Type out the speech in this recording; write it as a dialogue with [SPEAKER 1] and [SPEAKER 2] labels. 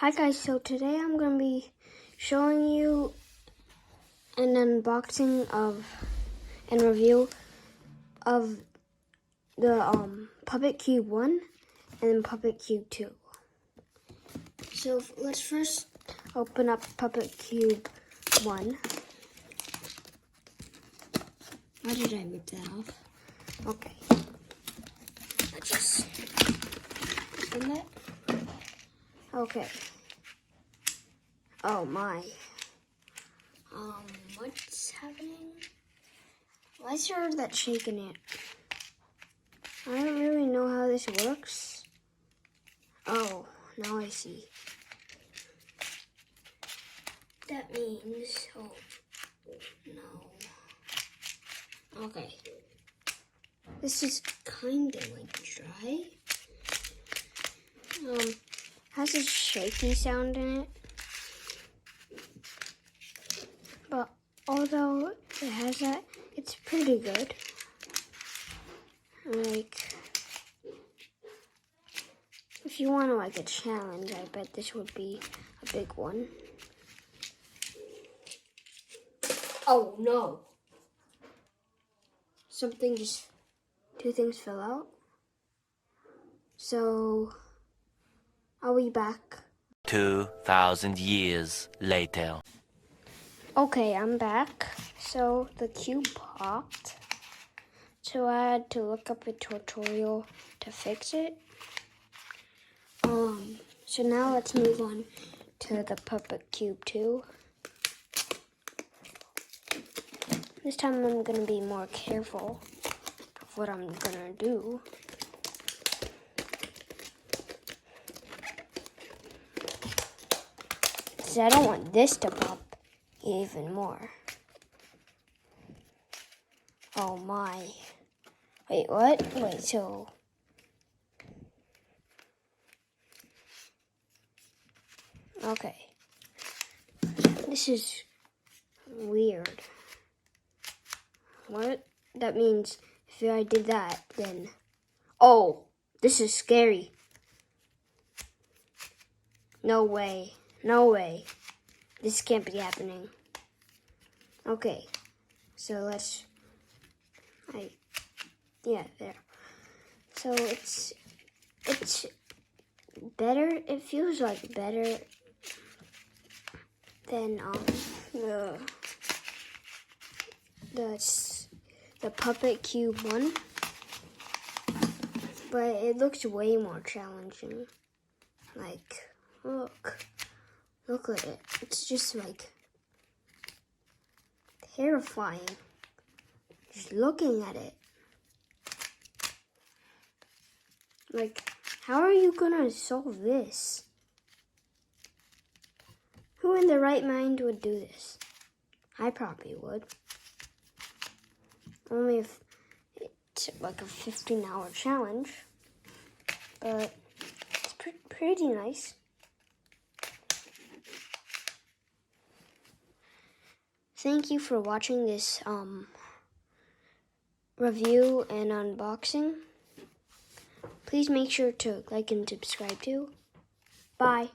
[SPEAKER 1] Hi guys, so today I'm going to be showing you an unboxing of and review of the Puppet Cube 1 and Puppet Cube 2. So let's first open up Puppet Cube 1. Why did I rip that off? Okay. Let's just open that. Okay. Oh my. What's happening? Why is there that shake in it? I don't really know how this works. Oh, now I see. That means, oh, no. Okay. This is kind of like dry. Has a shaky sound in it. But although it has that, it's pretty good. Like, if you want to like a challenge, I bet this would be a big one. Oh no! Two things fell out. So, I'll be back.
[SPEAKER 2] 2,000 years later.
[SPEAKER 1] Okay, I'm back. So the cube popped. So I had to look up a tutorial to fix it. So now let's move on to the Puppet Cube 2. This time I'm gonna be more careful of what I'm gonna do. So I don't want this to pop even more. Oh my. Wait, what? Wait, so... Okay. This is weird. What? That means if I did that, then... Oh, this is scary. No way. No way. This can't be happening. Okay. So let's... Yeah, there. So it's better. It feels like better than the Puppet Cube 1, but it looks way more challenging. Like, look at it. It's just like terrifying. Just looking at it. Like, how are you gonna solve this? Who in their right mind would do this? I probably would. Only if it's like a 15-hour challenge. But it's pretty nice. Thank you for watching this review and unboxing. Please make sure to like and subscribe too. Bye.